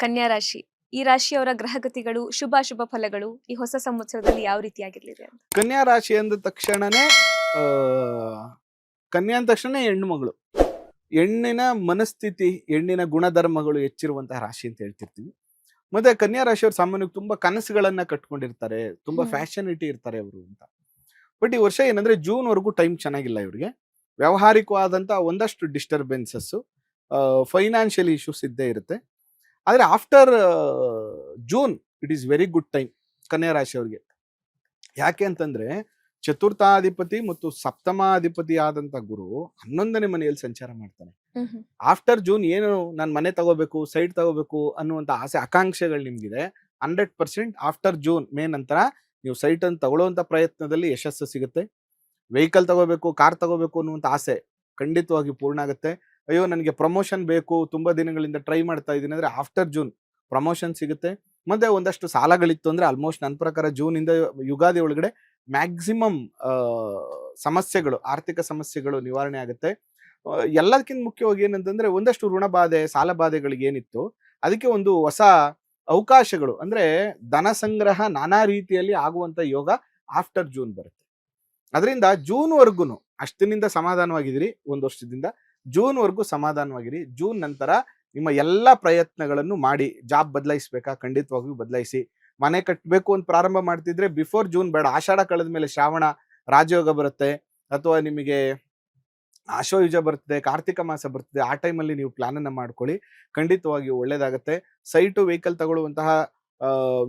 ಕನ್ಯಾ ರಾಶಿ. ಈ ರಾಶಿಯವರ ಗ್ರಹಗತಿಗಳು, ಶುಭ ಫಲಗಳು ಈ ಹೊಸ ಸಂವತ್ಸರದಲ್ಲಿ ಯಾವ ರೀತಿಯಾಗಿರಲಿದೆ ಅಂತ? ಕನ್ಯಾ ರಾಶಿ ಅಂದ ತಕ್ಷಣನೇ ಆ, ಕನ್ಯಾ ಅಂದ ತಕ್ಷಣ ಹೆಣ್ಣು ಮಗಳು, ಹೆಣ್ಣಿನ ಮನಸ್ಥಿತಿ, ಹೆಣ್ಣಿನ ಗುಣಧರ್ಮಗಳು ಹೆಚ್ಚಿರುವಂತಹ ರಾಶಿ ಅಂತ ಹೇಳ್ತಿರ್ತೀವಿ. ಮತ್ತೆ ಕನ್ಯಾ ರಾಶಿಯವರು ಸಾಮಾನ್ಯವಾಗಿ ತುಂಬಾ ಕನಸುಗಳನ್ನ ಕಟ್ಕೊಂಡಿರ್ತಾರೆ, ತುಂಬಾ ಫ್ಯಾಷನಿಟಿ ಇರ್ತಾರೆ ಅವರು ಅಂತ. ಬಟ್ ಈ ವರ್ಷ ಏನಂದ್ರೆ ಜೂನ್ ವರೆಗೂ ಟೈಮ್ ಚೆನ್ನಾಗಿಲ್ಲ ಇವ್ರಿಗೆ. ವ್ಯಾವಹಾರಿಕವಾದಂತ ಒಂದಷ್ಟು ಡಿಸ್ಟರ್ಬೆನ್ಸಸ್, ಫೈನಾನ್ಷಿಯಲ್ ಇಶ್ಯೂಸ್ ಇದ್ದೇ ಇರುತ್ತೆ. ಆದ್ರೆ after June it is very good time ಕನ್ಯಾ ರಾಶಿಯವರಿಗೆ. ಯಾಕೆ ಅಂತಂದ್ರೆ ಚತುರ್ಥಾಧಿಪತಿ ಮತ್ತು ಸಪ್ತಮಾಧಿಪತಿ ಆದಂತ ಗುರು 11ನೇ ಮನೆಯಲ್ಲಿ ಸಂಚಾರ ಮಾಡ್ತಾನೆ. ಆಫ್ಟರ್ ಜೂನ್ ಏನು ನಾನು ಮನೆ ತಗೋಬೇಕು, ಸೈಟ್ ತಗೋಬೇಕು ಅನ್ನುವಂತ ಆಸೆ ಆಕಾಂಕ್ಷೆಗಳು ನಿಮ್ಗಿದೆ, 100% ಆಫ್ಟರ್ ಜೂನ್ ಮೇ ನಂತರ ನೀವು ಸೈಟ್ ಅನ್ನು ತಗೊಳ್ಳುವಂತ ಪ್ರಯತ್ನದಲ್ಲಿ ಯಶಸ್ಸು ಸಿಗುತ್ತೆ. ವೆಹಿಕಲ್ ತಗೋಬೇಕು, ಕಾರ್ ತಗೋಬೇಕು ಅನ್ನುವಂತ ಆಸೆ ಖಂಡಿತವಾಗಿ ಪೂರ್ಣ ಆಗುತ್ತೆ. ಅಯ್ಯೋ ನನಗೆ ಪ್ರಮೋಷನ್ ಬೇಕು, ತುಂಬಾ ದಿನಗಳಿಂದ ಟ್ರೈ ಮಾಡ್ತಾ ಇದ್ದೀನಿ ಅಂದ್ರೆ ಆಫ್ಟರ್ ಜೂನ್ ಪ್ರಮೋಷನ್ ಸಿಗುತ್ತೆ. ಮತ್ತೆ ಒಂದಷ್ಟು ಸಾಲಗಳಿತ್ತು ಅಂದ್ರೆ ಆಲ್ಮೋಸ್ಟ್ ನನ್ನ ಪ್ರಕಾರ ಜೂನ್ ಇಂದ ಯುಗಾದಿ ಒಳಗಡೆ ಮ್ಯಾಕ್ಸಿಮಮ್ ಸಮಸ್ಯೆಗಳು, ಆರ್ಥಿಕ ಸಮಸ್ಯೆಗಳು ನಿವಾರಣೆ ಆಗುತ್ತೆ. ಎಲ್ಲದಕ್ಕಿಂತ ಮುಖ್ಯವಾಗಿ ಏನಂತಂದ್ರೆ ಒಂದಷ್ಟು ಋಣ ಬಾಧೆ, ಸಾಲ ಬಾಧೆಗಳಿಗೆ ಏನಿತ್ತು ಅದಕ್ಕೆ ಒಂದು ಹೊಸ ಅವಕಾಶಗಳು, ಅಂದ್ರೆ ಧನ ಸಂಗ್ರಹ ನಾನಾ ರೀತಿಯಲ್ಲಿ ಆಗುವಂತ ಯೋಗ ಆಫ್ಟರ್ ಜೂನ್ ಬರುತ್ತೆ. ಅದರಿಂದ ಜೂನ್ ವರ್ಗುನು ಅಷ್ಟಿನಿಂದ ಸಮಾಧಾನವಾಗಿದ್ದೀರಿ, ಒಂದು ವರ್ಷದಿಂದ ಜೂನ್ ವರ್ಗೂ ಸಮಾಧಾನವಾಗಿರಿ. ಜೂನ್ ನಂತರ ನಿಮ್ಮ ಎಲ್ಲ ಪ್ರಯತ್ನಗಳನ್ನು ಮಾಡಿ. ಜಾಬ್ ಬದಲಾಯಿಸ್ಬೇಕಾ, ಖಂಡಿತವಾಗಿಯೂ ಬದಲಾಯಿಸಿ. ಮನೆ ಕಟ್ಟಬೇಕು ಅಂತ ಪ್ರಾರಂಭ ಮಾಡ್ತಿದ್ರೆ ಬಿಫೋರ್ ಜೂನ್ ಬೇಡ, ಆಷಾಢ ಕಳೆದ ಮೇಲೆ ಶ್ರಾವಣ ರಾಜಯೋಗ ಬರುತ್ತೆ, ಅಥವಾ ನಿಮಗೆ ಆಶ್ವಯುಜ ಬರ್ತದೆ, ಕಾರ್ತಿಕ ಮಾಸ ಬರ್ತದೆ, ಆ ಟೈಮಲ್ಲಿ ನೀವು ಪ್ಲಾನ್ ಅನ್ನ ಮಾಡ್ಕೊಳ್ಳಿ, ಖಂಡಿತವಾಗಿಯೂ ಒಳ್ಳೇದಾಗತ್ತೆ. ಸೈಟು ವೆಹಿಕಲ್ ತಗೊಳ್ಳುವಂತಹ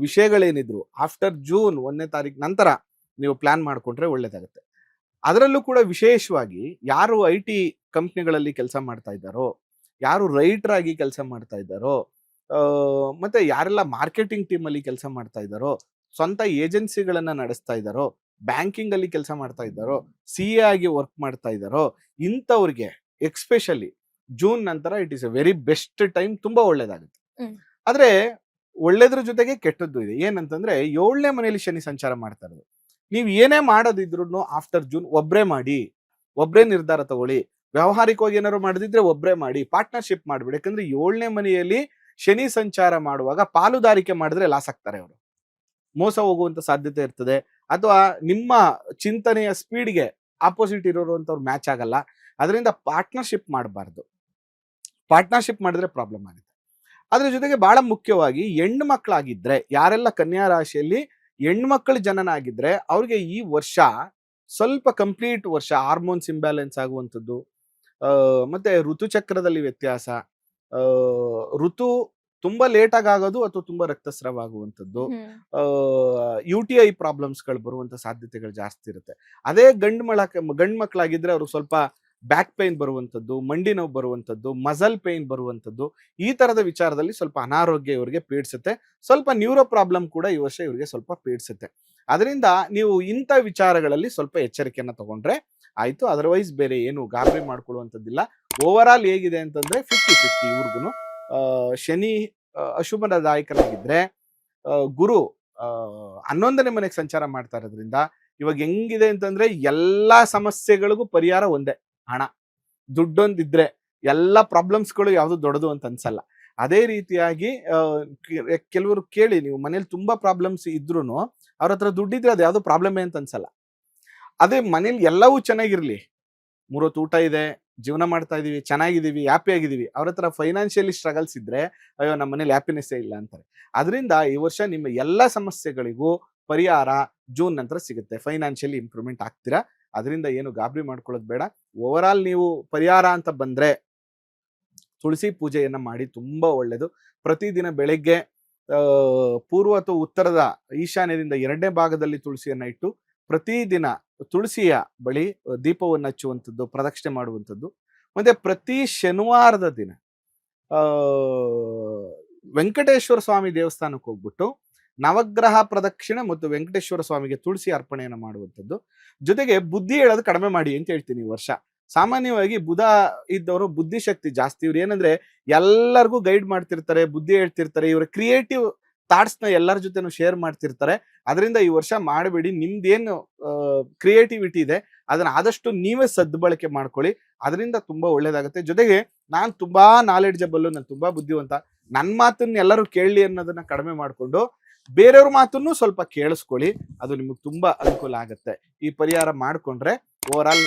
ವಿಷಯಗಳೇನಿದ್ರು ಆಫ್ಟರ್ ಜೂನ್ 1ನೇ ತಾರೀಕು ನಂತರ ನೀವು ಪ್ಲಾನ್ ಮಾಡ್ಕೊಂಡ್ರೆ ಒಳ್ಳೇದಾಗುತ್ತೆ. ಅದರಲ್ಲೂ ಕೂಡ ವಿಶೇಷವಾಗಿ ಯಾರು IT ಕಂಪ್ನಿಗಳಲ್ಲಿ ಕೆಲಸ ಮಾಡ್ತಾ ಇದ್ದಾರೋ, ಯಾರು ರೈಟರ್ ಆಗಿ ಕೆಲಸ ಮಾಡ್ತಾ ಇದ್ದಾರೋ, ಮತ್ತೆ ಯಾರೆಲ್ಲ ಮಾರ್ಕೆಟಿಂಗ್ ಟೀಮ್ ಅಲ್ಲಿ ಕೆಲಸ ಮಾಡ್ತಾ ಇದ್ದಾರೋ, ಸ್ವಂತ ಏಜೆನ್ಸಿಗಳನ್ನ ನಡೆಸ್ತಾ ಇದ್ದಾರೋ, ಬ್ಯಾಂಕಿಂಗ್ ಅಲ್ಲಿ ಕೆಲಸ ಮಾಡ್ತಾ ಇದ್ದಾರೋ, CA ಆಗಿ ವರ್ಕ್ ಮಾಡ್ತಾ ಇದ್ದಾರೋ, ಇಂಥವ್ರಿಗೆ ಎಕ್ಸ್ಪೆಷಲಿ ಜೂನ್ ನಂತರ it is A very best time, ತುಂಬಾ ಒಳ್ಳೇದಾಗುತ್ತೆ. ಆದ್ರೆ ಒಳ್ಳೇದ್ರ ಜೊತೆಗೆ ಕೆಟ್ಟದ್ದು ಇದೆ. ಏನಂತಂದ್ರೆ 7ನೇ ಮನೆಯಲ್ಲಿ ಶನಿ ಸಂಚಾರ ಮಾಡ್ತಾ ಇರೋದು. ನೀವು ಏನೇ ಮಾಡೋದಿದ್ರು ಆಫ್ಟರ್ ಜೂನ್ ಒಬ್ರೇ ಮಾಡಿ, ಒಬ್ರೇ ನಿರ್ಧಾರ ತಗೊಳ್ಳಿ. ವ್ಯಾವಹಾರಿಕವಾಗಿ ಏನಾದ್ರು ಮಾಡದಿದ್ರೆ ಒಬ್ರೇ ಮಾಡಿ, ಪಾರ್ಟ್ನರ್ಶಿಪ್ ಮಾಡ್ಬೇಡಿ. ಯಾಕಂದ್ರೆ 7ನೇ ಮನೆಯಲ್ಲಿ ಶನಿ ಸಂಚಾರ ಮಾಡುವಾಗ ಪಾಲುದಾರಿಕೆ ಮಾಡಿದ್ರೆ ಲಾಸ್ ಆಗ್ತಾರೆ ಅವರು, ಮೋಸ ಹೋಗುವಂತ ಸಾಧ್ಯತೆ ಇರ್ತದೆ. ಅಥವಾ ನಿಮ್ಮ ಚಿಂತನೆಯ ಸ್ಪೀಡ್ಗೆ ಆಪೋಸಿಟ್ ಇರೋರು ಅಂತವ್ರು ಮ್ಯಾಚ್ ಆಗಲ್ಲ. ಅದರಿಂದ ಪಾರ್ಟ್ನರ್ಶಿಪ್ ಮಾಡಬಾರ್ದು. ಪಾರ್ಟ್ನರ್ಶಿಪ್ ಮಾಡಿದ್ರೆ ಪ್ರಾಬ್ಲಮ್ ಆಗುತ್ತೆ. ಅದ್ರ ಜೊತೆಗೆ ಬಹಳ ಮುಖ್ಯವಾಗಿ ಹೆಣ್ಣು ಮಕ್ಕಳಾಗಿದ್ರೆ, ಯಾರೆಲ್ಲ ಕನ್ಯಾ ರಾಶಿಯಲ್ಲಿ ಹೆಣ್ಮಕ್ಳು ಜನನ ಆಗಿದ್ರೆ ಅವ್ರಿಗೆ ಈ ವರ್ಷ ಸ್ವಲ್ಪ ಕಂಪ್ಲೀಟ್ ವರ್ಷ ಹಾರ್ಮೋನ್ಸ್ ಇಂಬ್ಯಾಲೆನ್ಸ್ ಆಗುವಂಥದ್ದು, ಮತ್ತೆ ಋತುಚಕ್ರದಲ್ಲಿ ವ್ಯತ್ಯಾಸ, ಋತು ತುಂಬಾ ಲೇಟ್ ಆಗೋದು ಅಥವಾ ತುಂಬಾ ರಕ್ತಸ್ರಾವ ಆಗುವಂಥದ್ದು, UTI ಪ್ರಾಬ್ಲಮ್ಸ್ಗಳು ಬರುವಂತ ಸಾಧ್ಯತೆಗಳು ಜಾಸ್ತಿ ಇರುತ್ತೆ. ಅದೇ ಗಂಡು ಮಕ್ಕಳಾಗಿದ್ರೆ ಅವ್ರು ಸ್ವಲ್ಪ ಬ್ಯಾಕ್ ಪೈನ್ ಬರುವಂಥದ್ದು, ಮಂಡಿ ನೋವು ಬರುವಂಥದ್ದು, ಮಸಲ್ ಪೈನ್ ಬರುವಂಥದ್ದು, ಈ ತರದ ವಿಚಾರದಲ್ಲಿ ಸ್ವಲ್ಪ ಅನಾರೋಗ್ಯ ಇವರಿಗೆ ಪೀಡಿಸುತ್ತೆ. ಸ್ವಲ್ಪ ನ್ಯೂರೋ ಪ್ರಾಬ್ಲಮ್ ಕೂಡ ಈ ವರ್ಷ ಇವರಿಗೆ ಸ್ವಲ್ಪ ಪೀಡಿಸುತ್ತೆ. ಅದರಿಂದ ನೀವು ಇಂಥ ವಿಚಾರಗಳಲ್ಲಿ ಸ್ವಲ್ಪ ಎಚ್ಚರಿಕೆಯನ್ನ ತಗೊಂಡ್ರೆ ಆಯ್ತು. ಅದರ್ವೈಸ್ ಬೇರೆ ಏನು ಗಾಬರಿ ಮಾಡ್ಕೊಳ್ಳುವಂಥದ್ದಿಲ್ಲ. ಓವರ್ ಆಲ್ ಹೇಗಿದೆ ಅಂತಂದ್ರೆ 50-50 ಇವ್ರಿಗೂ. ಶನಿ ಅಶುಭದಾಯಕನಾಗಿದ್ರೆ, ಗುರು 11ನೇ ಮನೆಗೆ ಸಂಚಾರ ಮಾಡ್ತಾ ಇರೋದ್ರಿಂದ ಇವಾಗ ಹೆಂಗಿದೆ ಅಂತಂದ್ರೆ ಎಲ್ಲಾ ಸಮಸ್ಯೆಗಳಿಗೂ ಪರಿಹಾರ ಒಂದೇ, ಹಣ. ದುಡ್ಡೊಂದಿದ್ರೆ ಎಲ್ಲ ಪ್ರಾಬ್ಲಮ್ಸ್ಗಳು ಯಾವುದು ದೊಡ್ಡದು ಅಂತ ಅನ್ಸಲ್ಲ. ಅದೇ ರೀತಿಯಾಗಿ ಕೆಲವರು ಕೇಳಿ, ನೀವು ಮನೇಲಿ ತುಂಬಾ ಪ್ರಾಬ್ಲಮ್ಸ್ ಇದ್ರು ಅವ್ರ ಹತ್ರ ದುಡ್ಡಿದ್ರೆ ಅದು ಯಾವ್ದು ಪ್ರಾಬ್ಲಮೇ ಅಂತ ಅನ್ಸಲ್ಲ. ಅದೇ ಮನೇಲಿ ಎಲ್ಲವೂ ಚೆನ್ನಾಗಿರ್ಲಿ, 3 ಹೊತ್ತು ಊಟ ಇದೆ, ಜೀವನ ಮಾಡ್ತಾ ಇದೀವಿ, ಚೆನ್ನಾಗಿದ್ದೀವಿ, ಹ್ಯಾಪಿ ಆಗಿದ್ದೀವಿ, ಅವ್ರ ಹತ್ರ ಫೈನಾನ್ಷಿಯಲಿ ಸ್ಟ್ರಗಲ್ಸ್ ಇದ್ರೆ ಅಯ್ಯೋ ನಮ್ಮ ಮನೇಲಿ ಹ್ಯಾಪಿನೆಸ್ಸೇ ಇಲ್ಲ ಅಂತಾರೆ. ಅದರಿಂದ ಈ ವರ್ಷ ನಿಮ್ಮ ಎಲ್ಲ ಸಮಸ್ಯೆಗಳಿಗೂ ಪರಿಹಾರ ಜೂನ್ ನಂತರ ಸಿಗುತ್ತೆ. ಫೈನಾನ್ಷಿಯಲಿ ಇಂಪ್ರೂವ್ಮೆಂಟ್ ಆಗ್ತೀರಾ. ಅದರಿಂದ ಏನು ಗಾಬರಿ ಮಾಡ್ಕೊಳ್ಳೋದು ಬೇಡ. ಓವರ್ ಆಲ್ ನೀವು ಪರಿಹಾರ ಅಂತ ಬಂದ್ರೆ ತುಳಸಿ ಪೂಜೆಯನ್ನ ಮಾಡಿ, ತುಂಬಾ ಒಳ್ಳೇದು. ಪ್ರತಿದಿನ ಬೆಳಗ್ಗೆ ಪೂರ್ವ ಅಥವಾ ಉತ್ತರದ ಈಶಾನ್ಯದಿಂದ 2ನೇ ಭಾಗದಲ್ಲಿ ತುಳಸಿಯನ್ನ ಇಟ್ಟು ಪ್ರತಿದಿನ ತುಳಸಿಯ ಬಳಿ ದೀಪವನ್ನು ಹಚ್ಚುವಂಥದ್ದು, ಪ್ರದಕ್ಷಿಣೆ ಮಾಡುವಂಥದ್ದು. ಮತ್ತೆ ಪ್ರತಿ ಶನಿವಾರದ ದಿನ ವೆಂಕಟೇಶ್ವರ ಸ್ವಾಮಿ ದೇವಸ್ಥಾನಕ್ಕೆ ಹೋಗ್ಬಿಟ್ಟು ನವಗ್ರಹ ಪ್ರದಕ್ಷಿಣೆ ಮತ್ತು ವೆಂಕಟೇಶ್ವರ ಸ್ವಾಮಿಗೆ ತುಳಸಿ ಅರ್ಪಣೆಯನ್ನು ಮಾಡುವಂಥದ್ದು. ಜೊತೆಗೆ ಬುದ್ಧಿ ಹೇಳೋದು ಕಡಿಮೆ ಮಾಡಿ ಅಂತ ಹೇಳ್ತೀನಿ ಈ ವರ್ಷ. ಸಾಮಾನ್ಯವಾಗಿ ಬುಧ ಇದ್ದವರು ಬುದ್ಧಿಶಕ್ತಿ ಜಾಸ್ತಿ. ಇವ್ರು ಏನಂದ್ರೆ ಎಲ್ಲರಿಗೂ ಗೈಡ್ ಮಾಡ್ತಿರ್ತಾರೆ, ಬುದ್ಧಿ ಹೇಳ್ತಿರ್ತಾರೆ, ಇವರ ಕ್ರಿಯೇಟಿವ್ ಥಾಟ್ಸ್ನ ಎಲ್ಲರ ಜೊತೆನೂ ಶೇರ್ ಮಾಡ್ತಿರ್ತಾರೆ. ಅದರಿಂದ ಈ ವರ್ಷ ಮಾಡಬೇಡಿ. ನಿಮ್ದೇನು ಕ್ರಿಯೇಟಿವಿಟಿ ಇದೆ ಅದನ್ನ ಆದಷ್ಟು ನೀವೇ ಸದ್ಬಳಕೆ ಮಾಡ್ಕೊಳ್ಳಿ. ಅದರಿಂದ ತುಂಬಾ ಒಳ್ಳೇದಾಗುತ್ತೆ. ಜೊತೆಗೆ ನಾನು ತುಂಬಾ ನಾಲೆಡ್ಜಬಲ್, ನಾನು ತುಂಬಾ ಬುದ್ಧಿವಂತ, ನನ್ನ ಮಾತನ್ನ ಎಲ್ಲರೂ ಕೇಳಲಿ ಅನ್ನೋದನ್ನ ಕಡಿಮೆ ಮಾಡಿಕೊಂಡು ಬೇರೆಯವ್ರ ಮಾತನ್ನು ಸ್ವಲ್ಪ ಕೇಳಿಸ್ಕೊಳ್ಳಿ. ಅದು ನಿಮಗೆ ತುಂಬಾ ಅನುಕೂಲ ಆಗುತ್ತೆ. ಈ ಪರಿಹಾರ ಮಾಡಿಕೊಂಡ್ರೆ ಓವರ್ ಆಲ್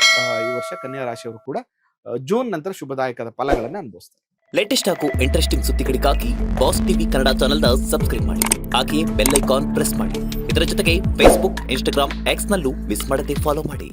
ಈ ವರ್ಷ ಕನ್ಯಾ ರಾಶಿಯವರು ಕೂಡ ಜೂನ್ ನಂತರ ಶುಭದಾಯಕದ ಫಲಗಳನ್ನು ಅನುಭವಿಸ್ತಾರೆ. ಲೇಟೆಸ್ಟ್ ಹಾಗೂ ಇಂಟ್ರೆಸ್ಟಿಂಗ್ ಸುದ್ದಿಗಳಿಗಾಗಿ ಬಾಸ್ ಟಿವಿ ಕನ್ನಡ ಚಾನೆಲ್ನ ಸಬ್ಸ್ಕ್ರೈಬ್ ಮಾಡಿ. ಹಾಗೆಯೇ ಬೆಲ್ ಐಕಾನ್ ಪ್ರೆಸ್ ಮಾಡಿ. ಇದರ ಜೊತೆಗೆ ಫೇಸ್ಬುಕ್, ಇನ್ಸ್ಟಾಗ್ರಾಮ್, ಎಕ್ಸ್ ನಲ್ಲೂ ಮಿಸ್ ಮಾಡದೆ ಫಾಲೋ ಮಾಡಿ.